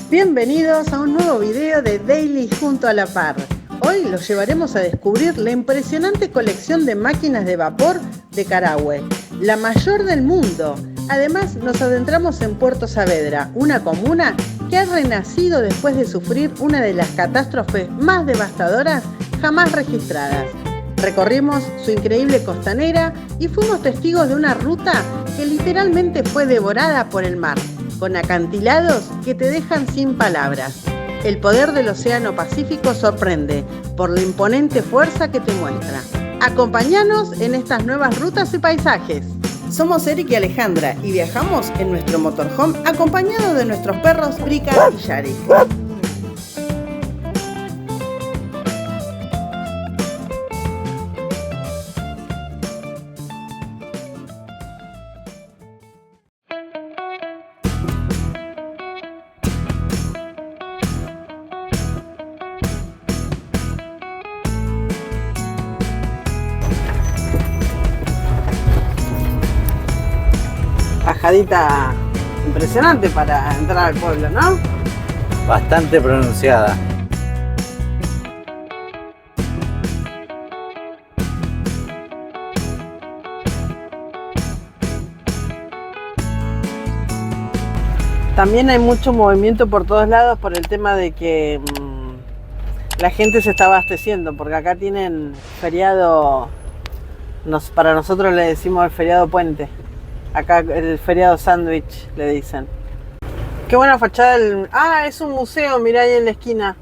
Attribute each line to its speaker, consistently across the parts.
Speaker 1: Bienvenidos a un nuevo video de Daily Junto a la Par. Hoy los llevaremos a descubrir la impresionante colección de máquinas de vapor de Carahue, la mayor del mundo. Además, nos adentramos en Puerto Saavedra, una comuna que ha renacido después de sufrir una de las catástrofes más devastadoras jamás registradas. Recorrimos su increíble costanera y fuimos testigos de una ruta que literalmente fue devorada por el mar, con acantilados que te dejan sin palabras. El poder del Océano Pacífico sorprende por la imponente fuerza que te muestra. Acompáñanos en estas nuevas rutas y paisajes. Somos Eric y Alejandra y viajamos en nuestro motorhome acompañados de nuestros perros Brica y Yari. Bajadita impresionante para entrar al pueblo, ¿no?
Speaker 2: Bastante pronunciada.
Speaker 1: También hay mucho movimiento por todos lados por el tema de que la gente se está abasteciendo, porque acá tienen feriado, para nosotros le decimos el feriado puente. Acá el feriado sándwich le dicen. Qué buena fachada el... Ah, es un museo, mirá ahí en la esquina.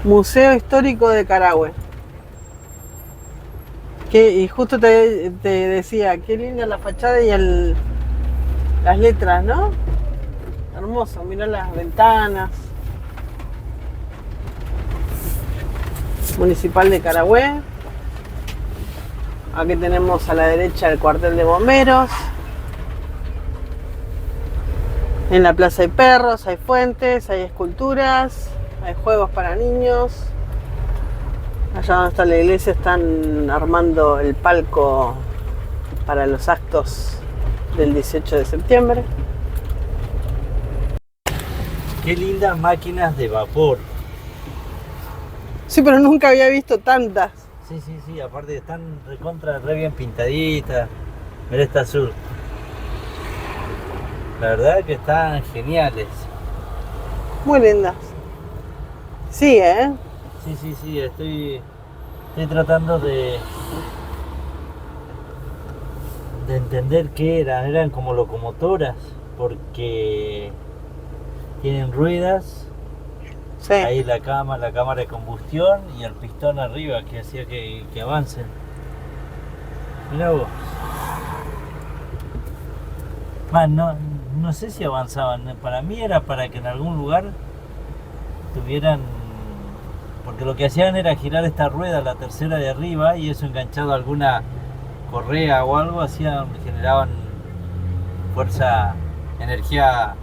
Speaker 1: Museo Histórico de Carahue. Y justo te decía, qué linda la fachada y las letras, ¿no? Hermoso, mirá las ventanas. Municipal de Carahue. Aquí tenemos a la derecha el cuartel de bomberos. En la plaza hay perros, hay fuentes, hay esculturas, hay juegos para niños. Allá donde está la iglesia están armando el palco para los actos del 18 de septiembre.
Speaker 2: Qué lindas máquinas de vapor.
Speaker 1: Sí, pero nunca había visto tantas.
Speaker 2: Sí, aparte están re bien pintaditas. Mirá esta azul. La verdad que están geniales.
Speaker 1: Muy lindas. Sí,
Speaker 2: Sí, estoy tratando de entender qué eran. Eran como locomotoras, porque tienen ruedas. Sí. Ahí la cámara de combustión y el pistón arriba que hacía que avancen. Mirá vos. No sé si avanzaban. Para mí era para que en algún lugar tuvieran... Porque lo que hacían era girar esta rueda, la tercera de arriba, y eso enganchado a alguna correa o algo, generaban fuerza, energía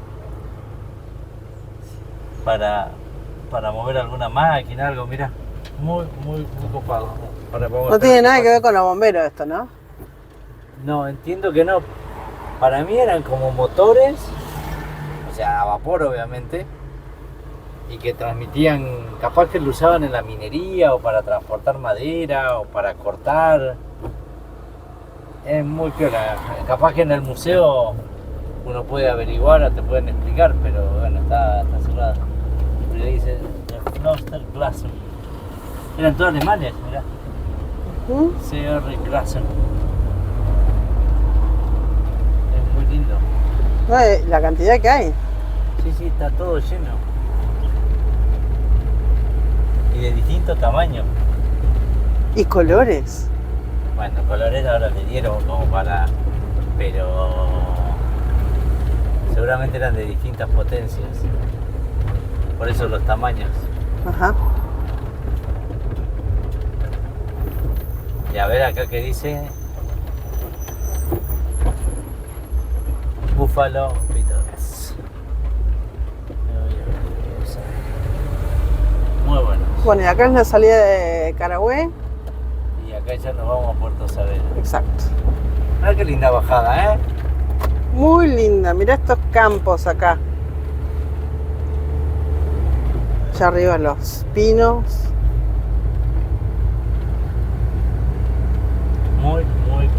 Speaker 2: para mover alguna máquina, algo, mira, muy copado.
Speaker 1: No tiene nada que ver con los bomberos esto, ¿no?
Speaker 2: No, entiendo que no. Para mí eran como motores, o sea, a vapor obviamente, y que transmitían, capaz que lo usaban en la minería, o para transportar madera, o para cortar. Es muy piola. Capaz que en el museo uno puede averiguar o te pueden explicar, pero bueno, está cerrado. Le dice Kloster Klassen. Eran todos alemanes, mirá. C.R. Klassen. Es muy lindo.
Speaker 1: La cantidad que hay.
Speaker 2: Sí, está todo lleno. Y de distintos tamaños.
Speaker 1: Y colores.
Speaker 2: Bueno, colores ahora le dieron como para... Pero... seguramente eran de distintas potencias. Por eso los tamaños.
Speaker 1: Ajá.
Speaker 2: Y a ver acá que dice Buffalo Beatles. Muy bueno.
Speaker 1: Bueno, y acá es la salida de Carahue.
Speaker 2: Y acá ya nos vamos a Puerto Saavedra.
Speaker 1: Exacto.
Speaker 2: Ah, qué linda bajada, ¿eh?
Speaker 1: Muy linda, mirá estos campos acá. Allá arriba los pinos.
Speaker 2: Muy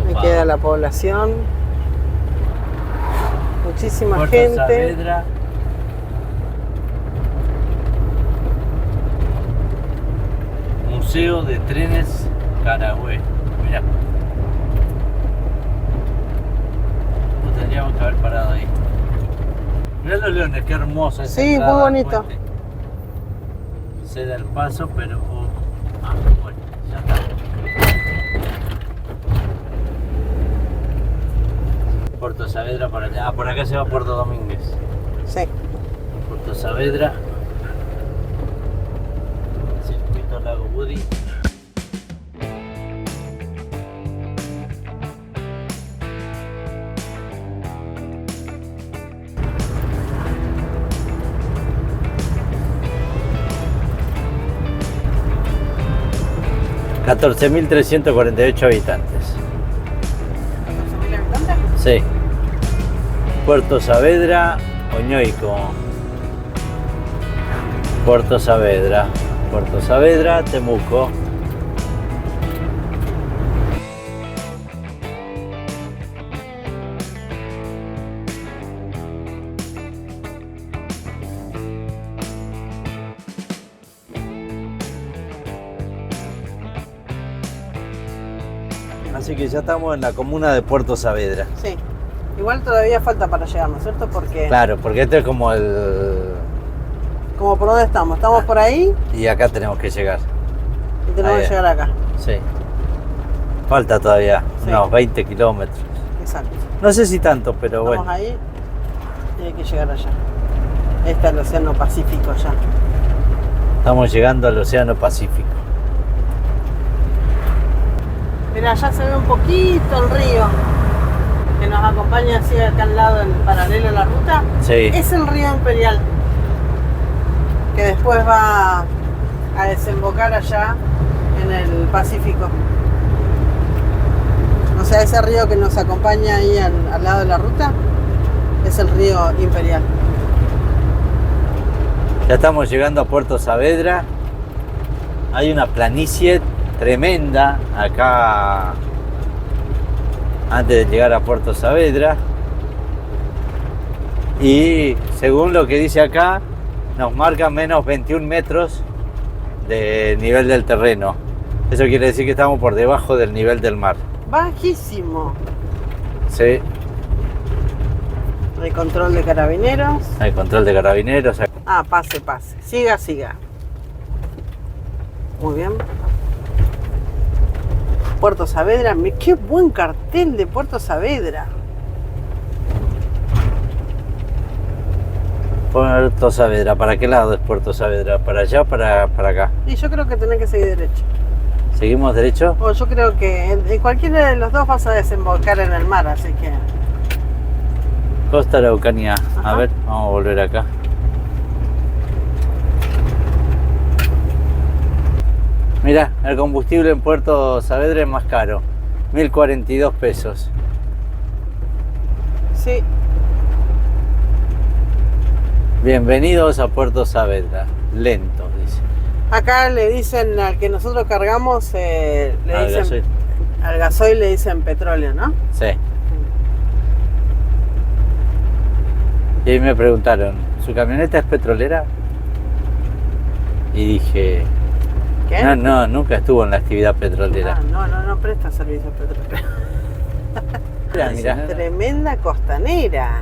Speaker 1: Me
Speaker 2: copado.
Speaker 1: queda la población. Muchísima
Speaker 2: Puerto
Speaker 1: gente.
Speaker 2: Saavedra. Museo de Trenes Carahue. Mirá. No tendríamos que haber parado ahí. Mirá los leones, qué hermoso. esa
Speaker 1: Sí,
Speaker 2: entrada
Speaker 1: muy
Speaker 2: al
Speaker 1: bonito.
Speaker 2: puente. Se da el paso, pero... bueno, ya está. Puerto Saavedra por allá. Ah, por acá se va a Puerto Domínguez.
Speaker 1: Sí.
Speaker 2: Puerto Saavedra. Circuito Lago Woody. $14.348 habitantes.
Speaker 1: ¿14.000 habitantes?
Speaker 2: Sí. Puerto Saavedra, Oñoico. Puerto Saavedra, Temuco. Así que ya estamos en la comuna de Puerto Saavedra.
Speaker 1: Sí. Igual todavía falta para llegar, ¿no es cierto? Porque
Speaker 2: Claro, porque este es como el...
Speaker 1: como por dónde estamos. Estamos por ahí
Speaker 2: Y acá tenemos que llegar.
Speaker 1: y tenemos
Speaker 2: Ahí
Speaker 1: que
Speaker 2: es.
Speaker 1: llegar acá.
Speaker 2: Sí. Falta todavía
Speaker 1: Sí.
Speaker 2: unos 20 kilómetros.
Speaker 1: Exacto.
Speaker 2: No sé si tanto, pero
Speaker 1: Estamos
Speaker 2: bueno.
Speaker 1: ahí y hay que llegar allá. Este es el Océano Pacífico ya.
Speaker 2: Estamos llegando al Océano Pacífico.
Speaker 1: Mira, allá se ve un poquito el río que nos acompaña así acá al lado, en paralelo a la ruta.
Speaker 2: Sí.
Speaker 1: Es el río Imperial, que después va a desembocar allá en el Pacífico. O sea, ese río que nos acompaña ahí al lado de la ruta es el río Imperial.
Speaker 2: Ya estamos llegando a Puerto Saavedra. Hay una planicie tremenda acá antes de llegar a Puerto Saavedra. Y según lo que dice acá, nos marca menos 21 metros de nivel del terreno. Eso quiere decir que estamos por debajo del nivel del mar.
Speaker 1: Bajísimo.
Speaker 2: Sí,
Speaker 1: Hay control de carabineros.
Speaker 2: hay control de carabineros.
Speaker 1: Ah, pase, pase. Siga, siga. Muy bien. Puerto Saavedra. Qué buen cartel de Puerto Saavedra.
Speaker 2: Puerto Saavedra, ¿para qué lado es Puerto Saavedra? ¿Para allá o para acá?
Speaker 1: Y yo creo que tenés que seguir derecho.
Speaker 2: ¿Seguimos derecho?
Speaker 1: O yo creo que en cualquiera de los dos vas a desembocar en el mar, así que...
Speaker 2: Costa Araucanía. A
Speaker 1: Ajá.
Speaker 2: ver, vamos a volver acá. Mirá, el combustible en Puerto Saavedra es más caro. 1.042 pesos.
Speaker 1: Sí.
Speaker 2: Bienvenidos a Puerto Saavedra. Lento, dice.
Speaker 1: Acá le dicen al que nosotros cargamos, le
Speaker 2: Al
Speaker 1: dicen...
Speaker 2: gasoil.
Speaker 1: Al gasoil le dicen petróleo, ¿no?
Speaker 2: Sí. Y ahí me preguntaron, ¿su camioneta es petrolera? Y dije,
Speaker 1: ¿Qué?
Speaker 2: no, nunca estuvo en la actividad petrolera.
Speaker 1: Ah, no presta servicio petrolero.
Speaker 2: Mirá.
Speaker 1: Tremenda costanera.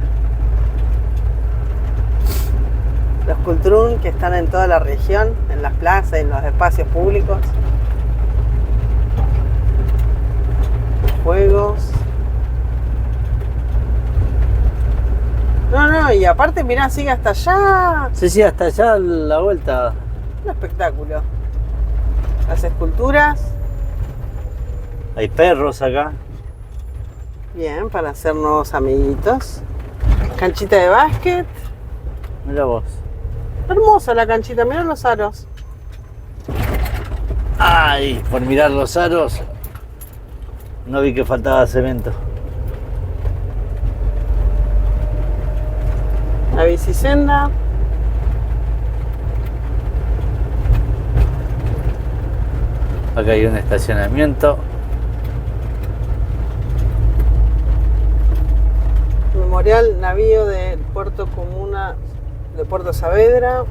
Speaker 1: Los cultrún que están en toda la región, en las plazas, en los espacios públicos. Juegos. No, y aparte, mirá, sigue hasta allá.
Speaker 2: Sí, hasta allá la vuelta.
Speaker 1: Un espectáculo. Las esculturas,
Speaker 2: Hay perros acá.
Speaker 1: bien, para hacer nuevos amiguitos. Canchita de básquet.
Speaker 2: Mira vos.
Speaker 1: Hermosa la canchita, mirá los aros.
Speaker 2: Ay, por mirar los aros, no vi que faltaba cemento.
Speaker 1: Bicisenda.
Speaker 2: Acá hay un estacionamiento.
Speaker 1: Memorial Navío de Puerto Comuna de Puerto Saavedra.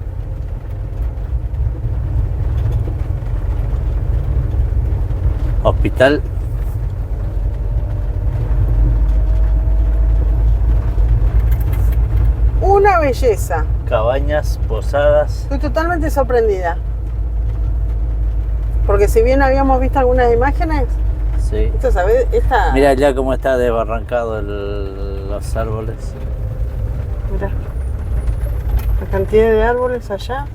Speaker 2: Hospital.
Speaker 1: Una belleza.
Speaker 2: Cabañas, posadas.
Speaker 1: Estoy totalmente sorprendida. Porque si bien habíamos visto algunas imágenes,
Speaker 2: Sí.
Speaker 1: esta...
Speaker 2: Mira ya cómo está desbarrancado los árboles.
Speaker 1: Mira, la cantidad de árboles allá.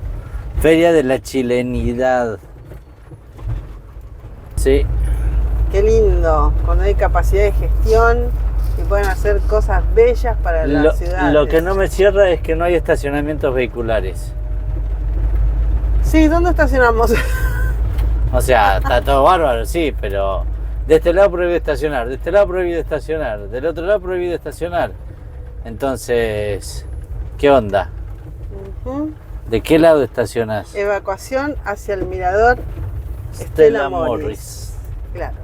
Speaker 2: Feria de la Chilenidad. Sí.
Speaker 1: Qué lindo, cuando hay capacidad de gestión y pueden hacer cosas bellas para la ciudad.
Speaker 2: Lo que no me cierra es que no hay estacionamientos vehiculares.
Speaker 1: Sí, ¿dónde estacionamos?
Speaker 2: O sea, está todo bárbaro, sí, pero de este lado prohibido estacionar, de este lado prohibido estacionar, del otro lado prohibido estacionar. Entonces, ¿qué onda? ¿De qué lado estacionas?
Speaker 1: Evacuación hacia el mirador
Speaker 2: Stella Morris.
Speaker 1: Claro.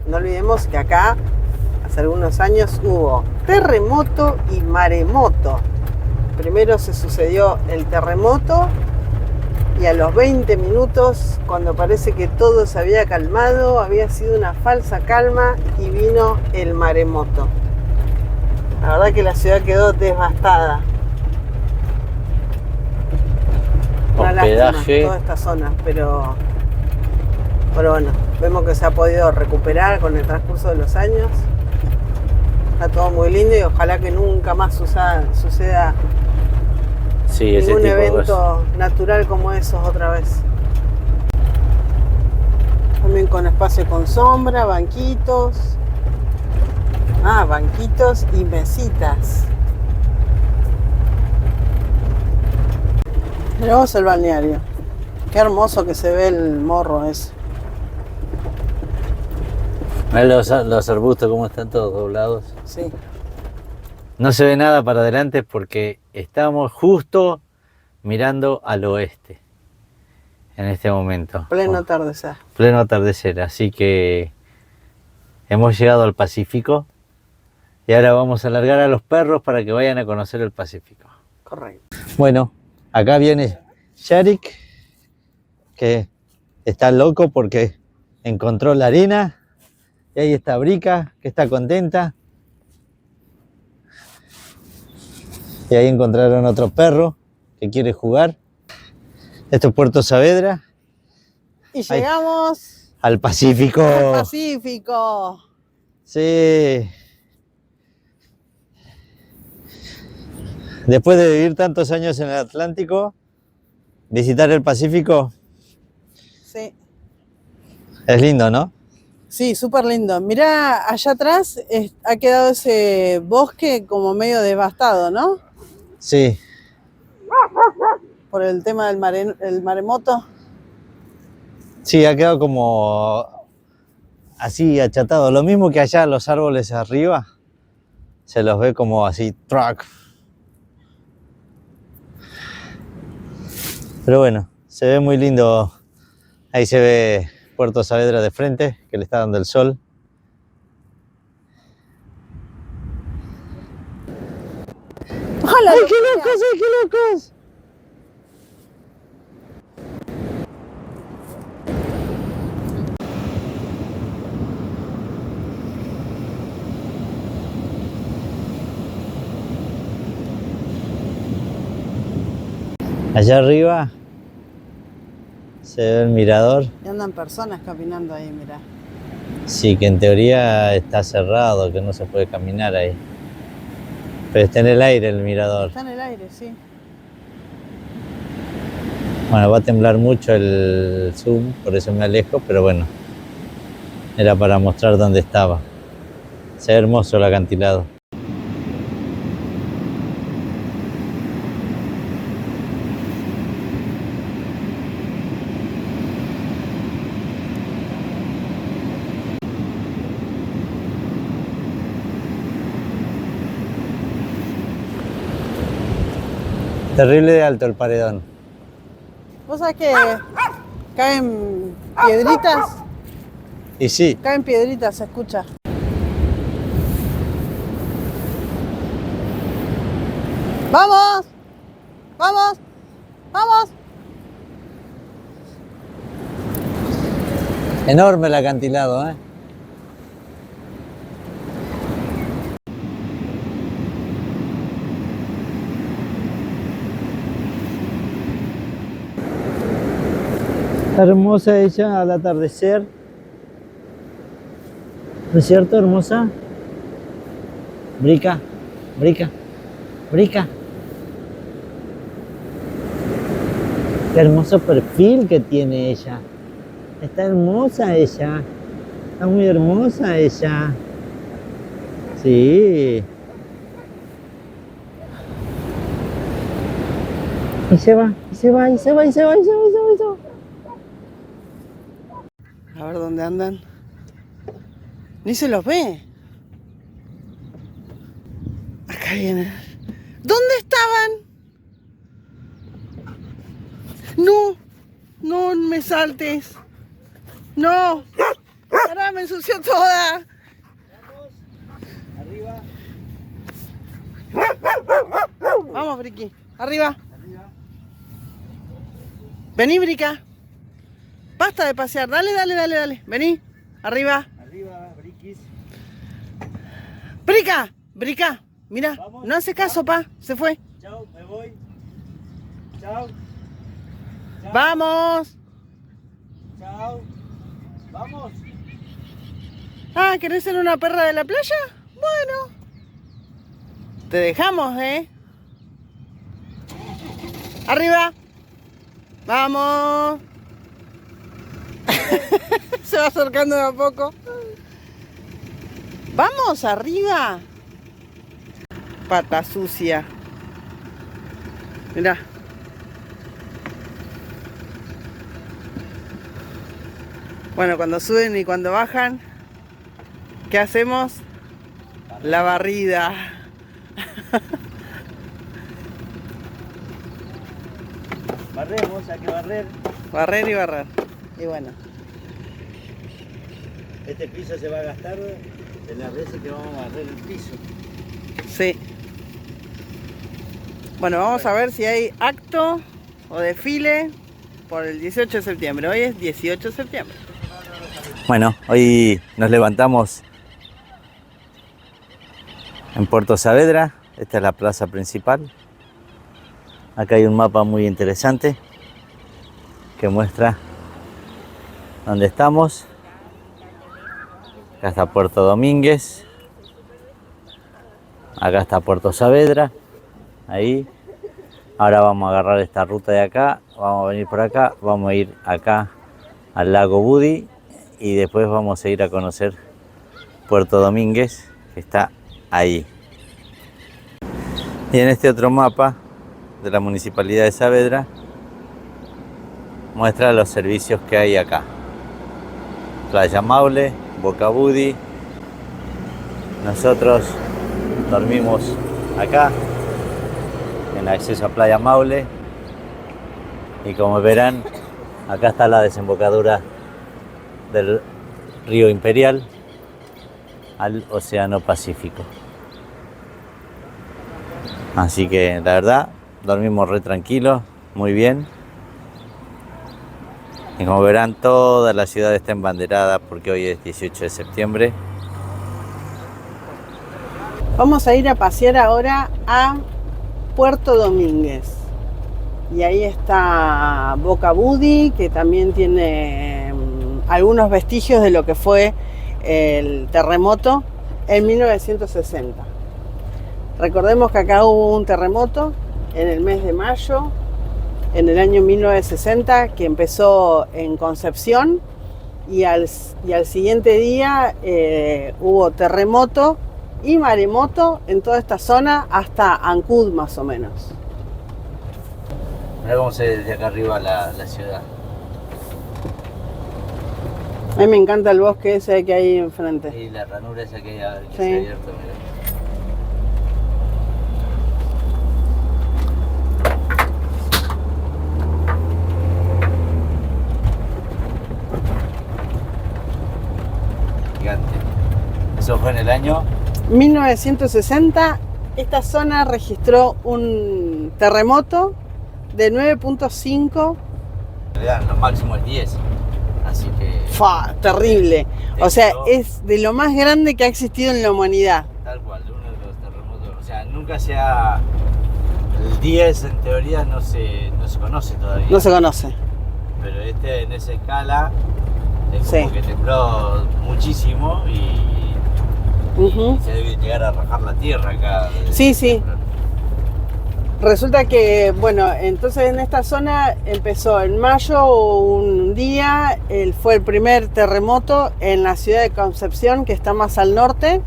Speaker 1: No olvidemos que acá, hace algunos años, hubo terremoto y maremoto. Primero se sucedió el terremoto y a los 20 minutos, cuando parece que todo se había calmado, había sido una falsa calma y vino el maremoto. La verdad que la ciudad quedó devastada. Una lástima
Speaker 2: Hospedaje.
Speaker 1: toda esta zona, pero bueno, vemos que se ha podido recuperar con el transcurso de los años. Está todo muy lindo y ojalá que nunca más suceda
Speaker 2: Sí, ese
Speaker 1: ningún
Speaker 2: tipo de cosas.
Speaker 1: evento natural como esos otra vez. También con espacio con sombra, banquitos. Banquitos y mesitas. Miramos el balneario. Qué hermoso que se ve el morro ese.
Speaker 2: Mirá los arbustos cómo están todos doblados.
Speaker 1: Sí.
Speaker 2: No se ve nada para adelante porque estamos justo mirando al oeste en este momento.
Speaker 1: Pleno atardecer.
Speaker 2: Pleno atardecer, así que hemos llegado al Pacífico y ahora vamos a largar a los perros para que vayan a conocer el Pacífico.
Speaker 1: Correcto.
Speaker 2: Bueno, acá viene Sharik, que está loco porque encontró la arena, y ahí está Brica, que está contenta. Y ahí encontraron otro perro que quiere jugar. Esto es Puerto Saavedra.
Speaker 1: Y llegamos
Speaker 2: Al Pacífico.
Speaker 1: al Pacífico.
Speaker 2: Sí. Después de vivir tantos años en el Atlántico, visitar el Pacífico
Speaker 1: Sí.
Speaker 2: es lindo, ¿no?
Speaker 1: Sí, súper lindo. Mirá, allá atrás ha quedado ese bosque como medio devastado, ¿no?
Speaker 2: Sí.
Speaker 1: Por el tema del el maremoto.
Speaker 2: Sí, ha quedado como así achatado. Lo mismo que allá los árboles arriba, se los ve como así, truck. Pero bueno, se ve muy lindo. Ahí se ve Puerto Saavedra de frente, que le está dando el sol.
Speaker 1: ¡Hola!
Speaker 2: ¡Ay, qué locos! ¡Ay, qué locos! Allá arriba se ve el mirador.
Speaker 1: Y andan personas caminando ahí, mirá.
Speaker 2: Sí, que en teoría está cerrado, que no se puede caminar ahí. Pero está en el aire el mirador.
Speaker 1: Está en el aire, sí.
Speaker 2: Bueno, va a temblar mucho el zoom, por eso me alejo, pero bueno, era para mostrar dónde estaba. Se ve hermoso el acantilado. Terrible de alto el paredón.
Speaker 1: ¿Vos sabés que caen piedritas?
Speaker 2: Y sí.
Speaker 1: Caen piedritas, se escucha. ¡Vamos! ¡Vamos! ¡Vamos!
Speaker 2: Enorme el acantilado, ¿eh? Hermosa ella al atardecer. ¿No es cierto, hermosa? Brica, Brica, Brica. Qué hermoso perfil que tiene ella. Está hermosa ella. Está muy hermosa ella. Sí. Y se va, y se va, y se va, y se va, y se va, y se va, y se va.
Speaker 1: A ver dónde andan. Ni se los ve. Acá vienen. ¿Dónde estaban? No, no me saltes. No. Ahora me ensució toda.
Speaker 2: Arriba.
Speaker 1: Vamos, Briqui. Arriba. Vení, Brica. Basta de pasear. Dale, dale, dale, dale. Vení. Arriba.
Speaker 2: Arriba, Briquis.
Speaker 1: Brica. Brica. Mira,
Speaker 2: Vamos.
Speaker 1: no hace caso, pa. Se fue.
Speaker 2: Chao, me voy. Chao. Chao.
Speaker 1: Vamos.
Speaker 2: Chao. Vamos.
Speaker 1: Ah, ¿querés ser una perra de la playa? Bueno. Te dejamos, ¿eh? Arriba. Vamos. Se va acercando de a poco. Vamos, arriba. Pata sucia. Mirá. Bueno, cuando suben y cuando bajan, ¿qué hacemos? La barrida.
Speaker 2: Barremos, hay que barrer.
Speaker 1: Barrer y barrer. Y bueno.
Speaker 2: Este piso se va a gastar de las veces que vamos a barrer el piso.
Speaker 1: Sí. Bueno, vamos a ver si hay acto o desfile por el 18 de septiembre. Hoy es 18 de septiembre.
Speaker 2: Bueno, hoy nos levantamos en Puerto Saavedra. Esta es la plaza principal. Acá hay un mapa muy interesante que muestra dónde estamos. Acá está Puerto Domínguez. Acá está Puerto Saavedra. Ahí. Ahora vamos a agarrar esta ruta de acá. Vamos a venir por acá. Vamos a ir acá al lago Budi. Y después vamos a ir a conocer Puerto Domínguez, que está ahí. Y en este otro mapa de la Municipalidad de Saavedra muestra los servicios que hay acá. Playa Maule, Boca Budi. Nosotros dormimos acá en acceso a Playa Maule y como verán acá está la desembocadura del río Imperial al Océano Pacífico. Así que la verdad dormimos re tranquilos, muy bien. Y como verán toda la ciudad está embanderada porque hoy es 18 de septiembre.
Speaker 1: Vamos a ir a pasear ahora a Puerto Domínguez. Y ahí está Boca Budi, que también tiene algunos vestigios de lo que fue el terremoto en 1960. Recordemos que acá hubo un terremoto en el mes de mayo, en el año 1960, que empezó en Concepción y al siguiente día hubo terremoto y maremoto en toda esta zona hasta Ancud más o menos.
Speaker 2: Ahora vamos a ir desde acá arriba a la ciudad.
Speaker 1: A mí me encanta el bosque ese que hay enfrente.
Speaker 2: Y la ranura esa que hay que
Speaker 1: Sí.
Speaker 2: se ha abierto, mirá. año
Speaker 1: 1960, esta zona registró un terremoto de 9.5.
Speaker 2: Lo máximo es 10, así que...
Speaker 1: Terrible. O sea, es de lo más grande que ha existido en la humanidad.
Speaker 2: Tal cual, uno de los terremotos, o sea, nunca se ha... El 10 en teoría no se conoce todavía.
Speaker 1: No se conoce.
Speaker 2: Pero en esa escala es como que tembló muchísimo y se debe llegar a rajar la tierra acá.
Speaker 1: Sí. Resulta que, bueno, entonces en esta zona empezó en mayo un día, fue el primer terremoto en la ciudad de Concepción, que está más al norte.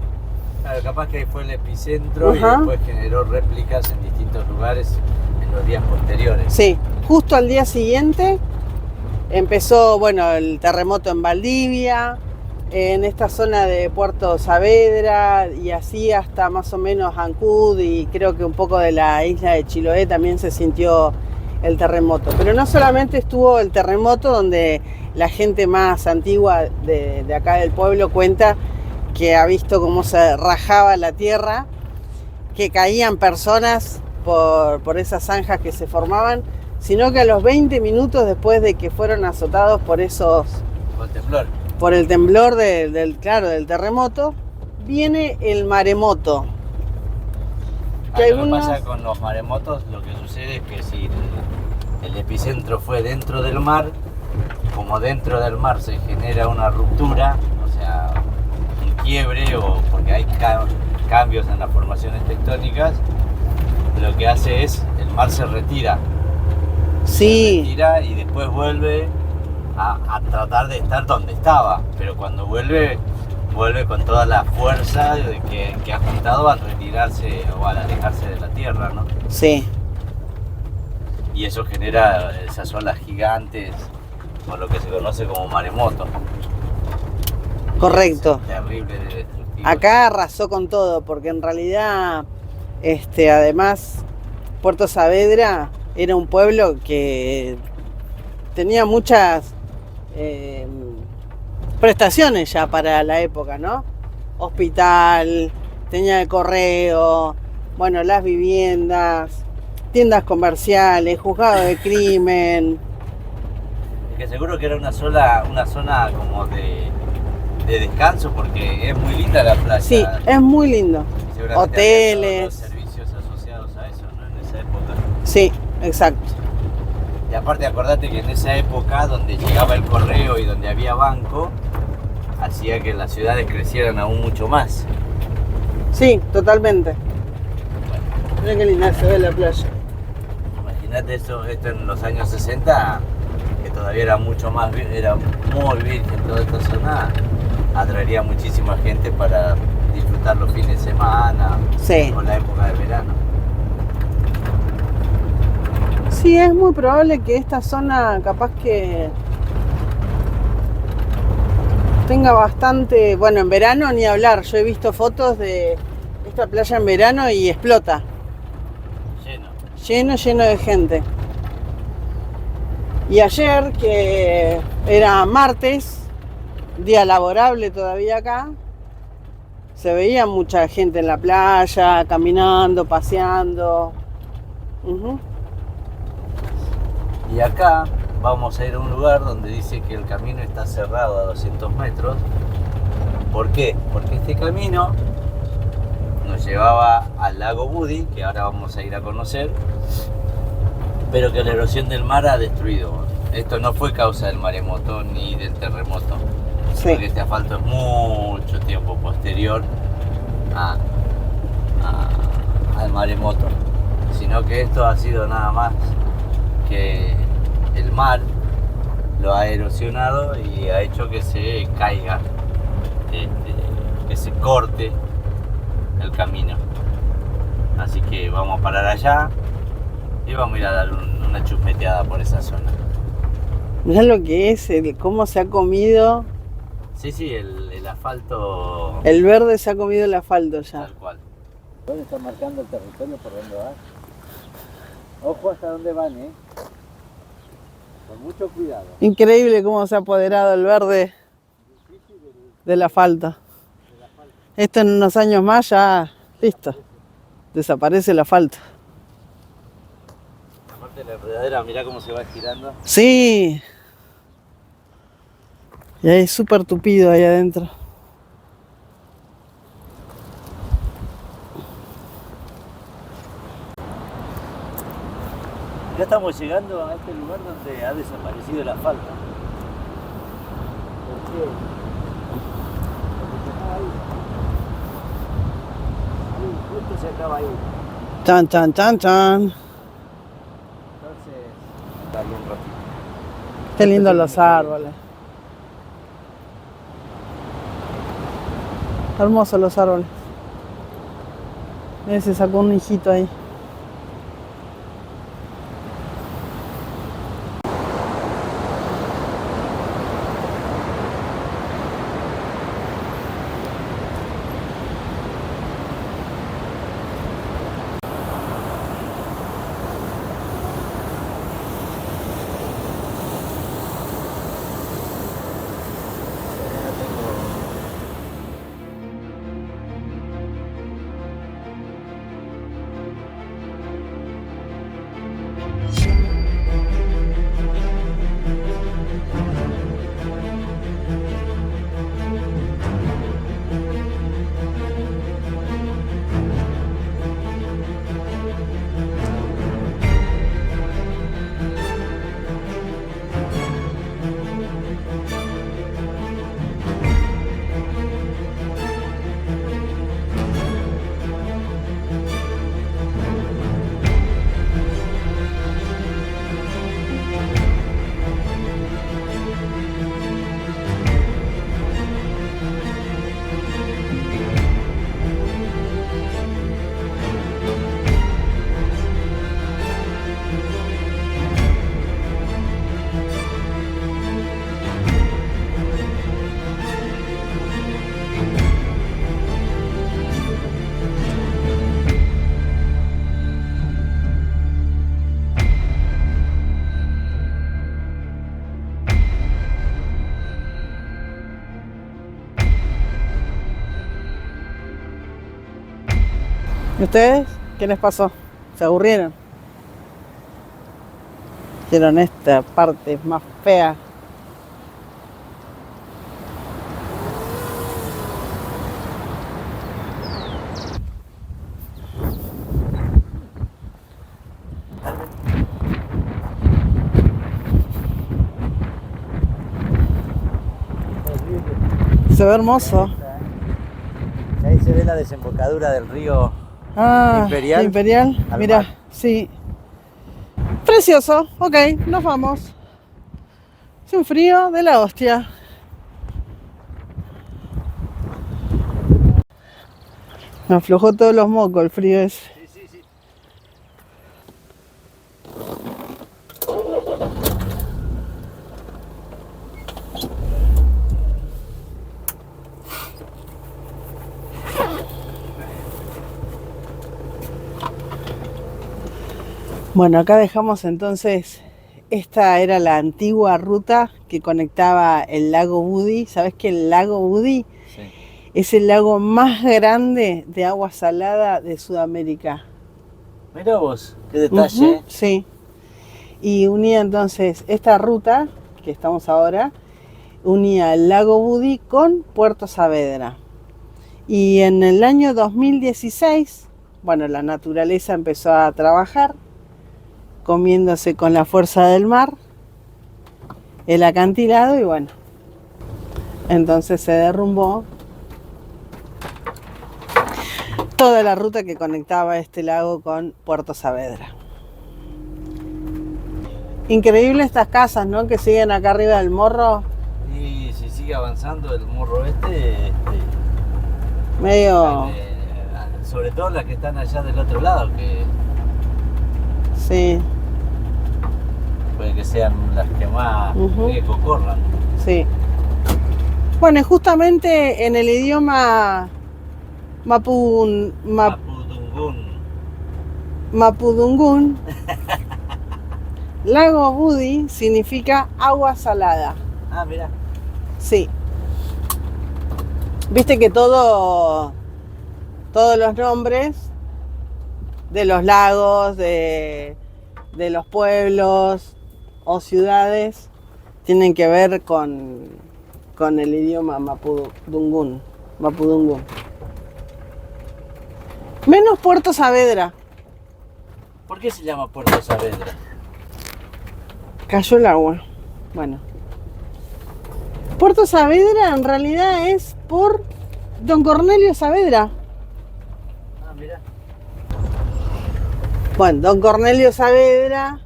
Speaker 2: Claro, capaz que ahí fue el epicentro y después generó réplicas en distintos lugares en los días posteriores.
Speaker 1: Sí, justo al día siguiente empezó, bueno, el terremoto en Valdivia, en esta zona de Puerto Saavedra y así hasta más o menos Ancud y creo que un poco de la isla de Chiloé también se sintió el terremoto. Pero no solamente estuvo el terremoto donde la gente más antigua de acá del pueblo cuenta que ha visto cómo se rajaba la tierra, que caían personas por esas zanjas que se formaban, sino que a los 20 minutos después de que fueron azotados por el temblor del terremoto, viene el maremoto.
Speaker 2: Lo que pasa con los maremotos, lo que sucede es que si el epicentro fue dentro del mar, como dentro del mar se genera una ruptura, o sea, un quiebre o porque hay cambios en las formaciones tectónicas, lo que hace es el mar se retira.
Speaker 1: Sí.
Speaker 2: Se retira y después vuelve a tratar de estar donde estaba, pero cuando vuelve con toda la fuerza que ha juntado al retirarse o al alejarse de la tierra, ¿no?
Speaker 1: Sí.
Speaker 2: Y eso genera esas olas gigantes, o lo que se conoce como maremoto.
Speaker 1: Correcto.
Speaker 2: Es terrible de destructivo.
Speaker 1: Acá arrasó con todo, porque en realidad, además, Puerto Saavedra era un pueblo que tenía muchas prestaciones ya para la época, ¿no? Hospital, tenía el correo, bueno, las viviendas, tiendas comerciales, juzgado de crimen.
Speaker 2: Es que seguro que era una zona como de descanso, porque es muy linda la playa.
Speaker 1: Sí, es muy lindo. Hoteles.
Speaker 2: Los servicios asociados a eso, ¿no? En esa época.
Speaker 1: Sí, exacto.
Speaker 2: Y aparte acordate que en esa época donde llegaba el correo y donde había banco, hacía que las ciudades crecieran aún mucho más.
Speaker 1: Sí, totalmente. Bueno. Mira qué linda se ve la playa.
Speaker 2: Imagínate esto en los años 60, que todavía era mucho más, era muy virgen toda esta zona, atraería muchísima gente para disfrutar los fines de semana o la época de verano.
Speaker 1: Sí, es muy probable que esta zona capaz que tenga bastante, bueno, en verano ni hablar. Yo he visto fotos de esta playa en verano y explota. Lleno de gente. Y ayer, que era martes, día laborable todavía acá, se veía mucha gente en la playa, caminando, paseando.
Speaker 2: Y acá vamos a ir a un lugar donde dice que el camino está cerrado a 200 metros. ¿Por qué? Porque este camino nos llevaba al lago Budi, que ahora vamos a ir a conocer, pero que la erosión del mar ha destruido. Esto no fue causa del maremoto ni del terremoto, porque este asfalto es mucho tiempo posterior al maremoto, sino que esto ha sido nada más que el mar lo ha erosionado y ha hecho que se caiga, que se corte el camino. Así que vamos a parar allá y vamos a ir a dar una chusmeteada por esa zona.
Speaker 1: Mirá lo que es, cómo se ha comido.
Speaker 2: Sí, el asfalto.
Speaker 1: El verde se ha comido el asfalto ya.
Speaker 2: Tal cual. ¿Dónde está marcando el territorio por dónde va? Ojo hasta dónde van, con mucho cuidado.
Speaker 1: Increíble cómo se ha apoderado el verde del asfalto. Esto en unos años más ya, listo, desaparece el asfalto.
Speaker 2: Aparte de la enredadera, mirá cómo se va estirando.
Speaker 1: Sí. Y ahí súper tupido ahí adentro.
Speaker 2: Ya estamos llegando a este lugar donde ha desaparecido el asfalto. ¿Por qué? Porque justo se acaba ahí.
Speaker 1: Chan, chan, chan, chan.
Speaker 2: Entonces, darle un ratito.
Speaker 1: Qué lindos los árboles. Hermosos los árboles. Mira, se sacó un hijito ahí. ¿Y ustedes? ¿Qué les pasó? ¿Se aburrieron? ¿Vieron esta parte más fea? Se ve hermoso.
Speaker 2: Ahí se ve la desembocadura del río Imperial.
Speaker 1: Imperial. Mira,
Speaker 2: mar.
Speaker 1: sí. Precioso. Ok, nos vamos. Es un frío de la hostia. Me aflojó todos los mocos el frío ese.
Speaker 2: Sí.
Speaker 1: Bueno, acá dejamos entonces, esta era la antigua ruta que conectaba el lago Budi. ¿Sabes que el lago Budi
Speaker 2: Sí.
Speaker 1: es el lago más grande de agua salada de Sudamérica?
Speaker 2: Mirá vos, qué detalle.
Speaker 1: Sí. Y unía entonces esta ruta, que estamos ahora, unía el lago Budi con Puerto Saavedra. Y en el año 2016, bueno, la naturaleza empezó a trabajar, comiéndose con la fuerza del mar el acantilado, y bueno, entonces se derrumbó toda la ruta que conectaba este lago con Puerto Saavedra. Increíble estas casas, ¿no? Que siguen acá arriba del morro.
Speaker 2: Y si sigue avanzando el morro
Speaker 1: Medio...
Speaker 2: sobre todo las que están allá del otro lado, que
Speaker 1: Sí,
Speaker 2: puede que sean las que más riesgo corran.
Speaker 1: sí. Bueno, y justamente en el idioma mapudungún, lago Budi significa agua salada.
Speaker 2: Ah, mira.
Speaker 1: Sí. Viste que todos los nombres de los lagos, de los pueblos o ciudades tienen que ver con el idioma mapudungún. Menos Puerto Saavedra.
Speaker 2: ¿Por qué se llama Puerto Saavedra?
Speaker 1: Cayó el agua. Bueno. Puerto Saavedra en realidad es por Don Cornelio Saavedra.
Speaker 2: Ah, mira.
Speaker 1: Bueno, Don Cornelio Saavedra,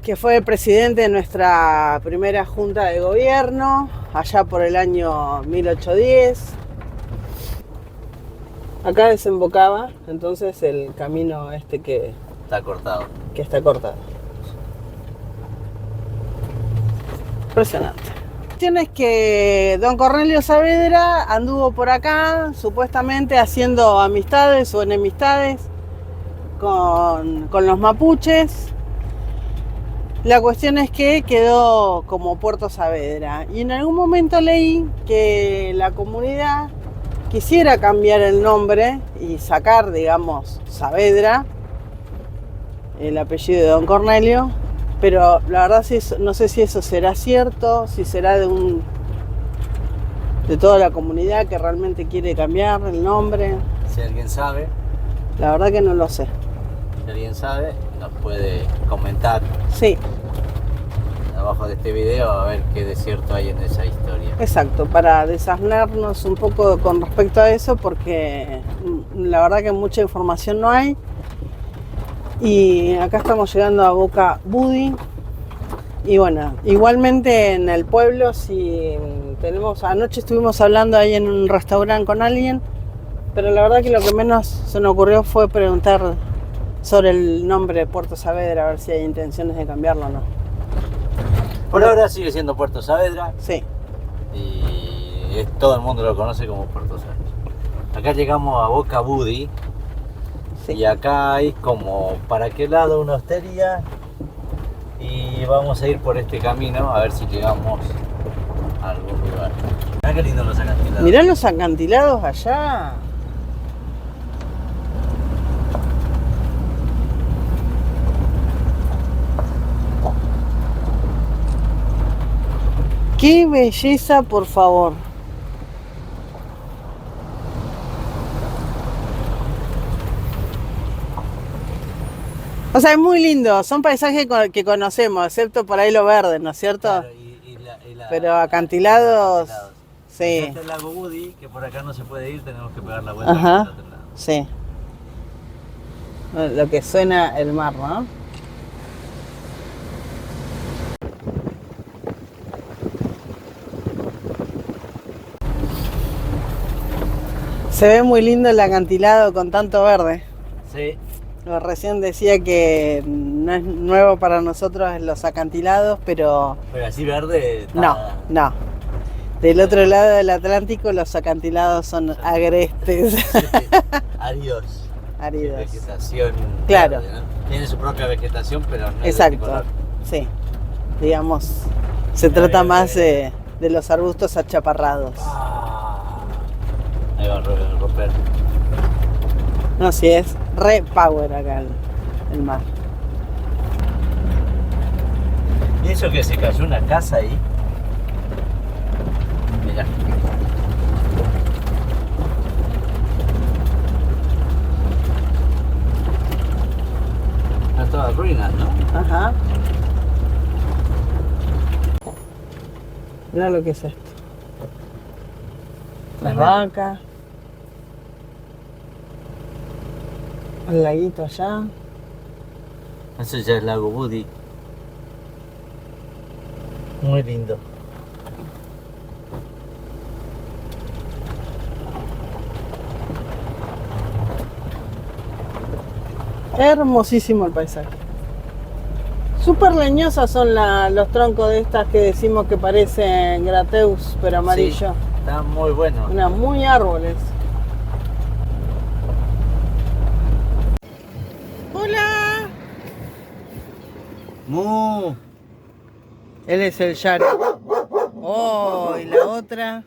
Speaker 1: que fue el presidente de nuestra primera junta de gobierno, allá por el año 1810. Acá desembocaba entonces el camino que
Speaker 2: Está cortado.
Speaker 1: está cortado. Impresionante. La cuestión es que Don Cornelio Saavedra anduvo por acá supuestamente haciendo amistades o enemistades con los mapuches. La cuestión es que quedó como Puerto Saavedra y en algún momento leí que la comunidad quisiera cambiar el nombre y sacar, digamos, Saavedra, el apellido de Don Cornelio, pero la verdad no sé si eso será cierto, si será de toda la comunidad que realmente quiere cambiar el nombre.
Speaker 2: Si alguien sabe,
Speaker 1: La verdad que no lo sé.
Speaker 2: si alguien sabe, nos puede comentar
Speaker 1: Sí,
Speaker 2: abajo de este video a ver qué de cierto hay en esa historia.
Speaker 1: exacto, para desasnarnos un poco con respecto a eso, porque la verdad que mucha información no hay. Y acá estamos llegando a Boca Budi. Y bueno, igualmente en el pueblo, si anoche estuvimos hablando ahí en un restaurante con alguien, pero la verdad que lo que menos se nos ocurrió fue preguntar sobre el nombre de Puerto Saavedra, a ver si hay intenciones de cambiarlo o no.
Speaker 2: Por ahora sigue siendo Puerto Saavedra.
Speaker 1: Sí.
Speaker 2: Y todo el mundo lo conoce como Puerto Saavedra. Acá llegamos a Boca Budi.
Speaker 1: Sí.
Speaker 2: Y acá hay como para qué lado una hostería. Y vamos a ir por este camino a ver si llegamos a algún lugar. Mirá qué lindo los acantilados.
Speaker 1: Mirá los acantilados allá. Qué belleza, por favor. O sea, es muy lindo. Son paisajes que conocemos, excepto por ahí lo verde, ¿no es cierto?
Speaker 2: Claro,
Speaker 1: Pero acantilados, sí.
Speaker 2: Este es el lago Budi, que por acá no se puede ir, tenemos que pegar la vuelta
Speaker 1: Ajá,
Speaker 2: por el otro lado.
Speaker 1: sí. Lo que suena el mar, ¿no? Se ve muy lindo el acantilado con tanto verde.
Speaker 2: Sí.
Speaker 1: Recién decía que no es nuevo para nosotros los acantilados, pero
Speaker 2: Pero así verde.
Speaker 1: no. Del otro lado del Atlántico los acantilados son agrestes.
Speaker 2: Adiós.
Speaker 1: Áridos.
Speaker 2: Vegetación.
Speaker 1: Claro.
Speaker 2: Verde, ¿no? Tiene su propia vegetación, pero no es
Speaker 1: Exacto.
Speaker 2: de este color.
Speaker 1: Sí. Digamos, se trata más de los arbustos achaparrados.
Speaker 2: Ahí va a romper.
Speaker 1: No, sí, es re power acá el mar.
Speaker 2: ¿Y eso que se cayó una casa ahí? Mirá. Están todas ruinas, ¿no?
Speaker 1: Ajá. Mirá lo que es esto. Las vacas. El laguito allá.
Speaker 2: Eso ya es lago Budi. Muy lindo.
Speaker 1: Hermosísimo el paisaje. Súper leñosas son los troncos de estas que decimos que parecen grateus, pero amarillo.
Speaker 2: Sí, están muy buenos.
Speaker 1: Una muy árboles. Hola.
Speaker 2: Mu.
Speaker 1: Él es el Yari. Oh, y la otra.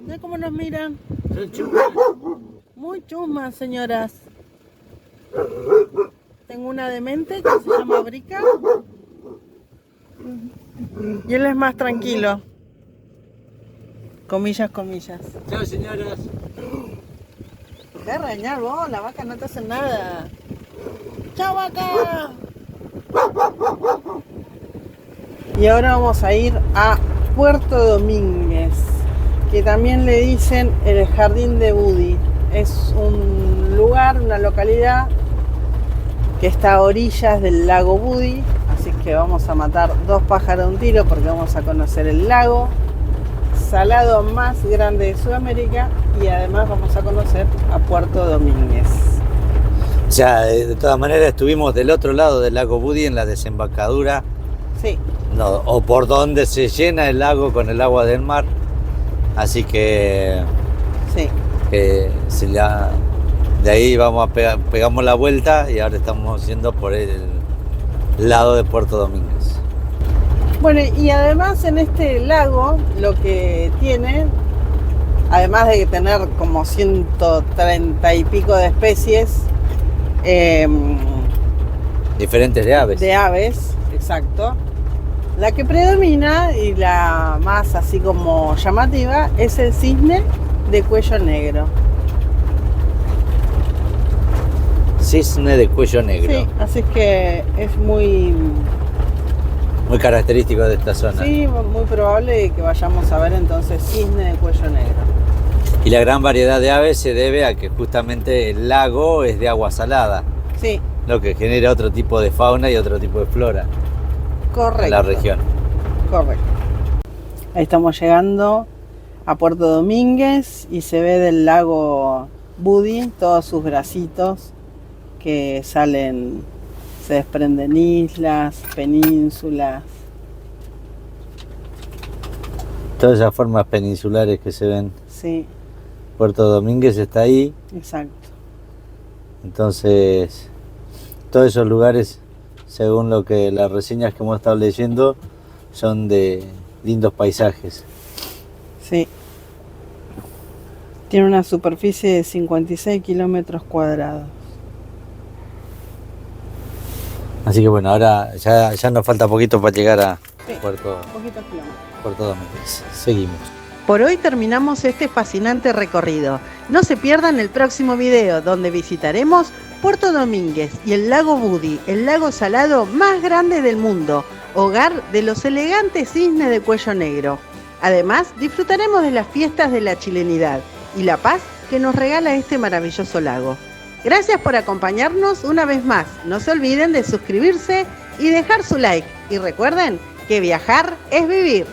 Speaker 1: Mira cómo nos miran.
Speaker 2: Son chusmas.
Speaker 1: Muy chusmas, señoras. Tengo una demente que se llama Brica. Y él es más tranquilo. Comillas, comillas.
Speaker 2: Chao, señoras.
Speaker 1: Deja de arañar vos, la vaca no te hace nada. ¡Chao, vaca! Y ahora vamos a ir a Puerto Domínguez, que también le dicen el Jardín de Budi. Es un lugar, una localidad que está a orillas del lago Budi, así que vamos a matar dos pájaros de un tiro porque vamos a conocer el lago salado más grande de Sudamérica y además vamos a conocer a Puerto Domínguez.
Speaker 2: O sea, de todas maneras estuvimos del otro lado del lago Budi en la desembocadura,
Speaker 1: Sí,
Speaker 2: no, o por donde se llena el lago con el agua del mar. Así que
Speaker 1: sí.
Speaker 2: de ahí vamos a pegamos la vuelta y ahora estamos yendo por el lado de Puerto Domínguez.
Speaker 1: Bueno, y además en este lago lo que tiene, además de tener como 130 y pico de especies,
Speaker 2: Diferentes de aves.
Speaker 1: de aves, exacto, la que predomina y la más así como llamativa es el cisne de cuello negro.
Speaker 2: Cisne de cuello negro.
Speaker 1: Sí, así que es muy,
Speaker 2: Muy característico de esta zona.
Speaker 1: sí, muy probable que vayamos a ver entonces cisne de cuello negro.
Speaker 2: Y la gran variedad de aves se debe a que justamente el lago es de agua salada,
Speaker 1: Sí,
Speaker 2: lo que genera otro tipo de fauna y otro tipo de flora
Speaker 1: correcto.
Speaker 2: en la región.
Speaker 1: Correcto. Ahí estamos llegando a Puerto Domínguez y se ve del lago Budi todos sus bracitos que salen, se desprenden islas, penínsulas.
Speaker 2: Todas esas formas peninsulares que se ven.
Speaker 1: Sí,
Speaker 2: Puerto Domínguez está ahí,
Speaker 1: exacto.
Speaker 2: entonces todos esos lugares, según lo que las reseñas que hemos estado leyendo, son de lindos paisajes.
Speaker 1: Sí. Tiene una superficie de 56 kilómetros cuadrados.
Speaker 2: Así que bueno, ahora ya nos falta poquito para llegar a
Speaker 1: Sí,
Speaker 2: Puerto
Speaker 1: poquitos kilómetros.
Speaker 2: Domínguez. Seguimos.
Speaker 1: Por hoy terminamos este fascinante recorrido. No se pierdan el próximo video donde visitaremos Puerto Domínguez y el lago Budi, el lago salado más grande del mundo, hogar de los elegantes cisnes de cuello negro. Además, disfrutaremos de las fiestas de la chilenidad y la paz que nos regala este maravilloso lago. Gracias por acompañarnos una vez más. No se olviden de suscribirse y dejar su like. Y recuerden que viajar es vivir.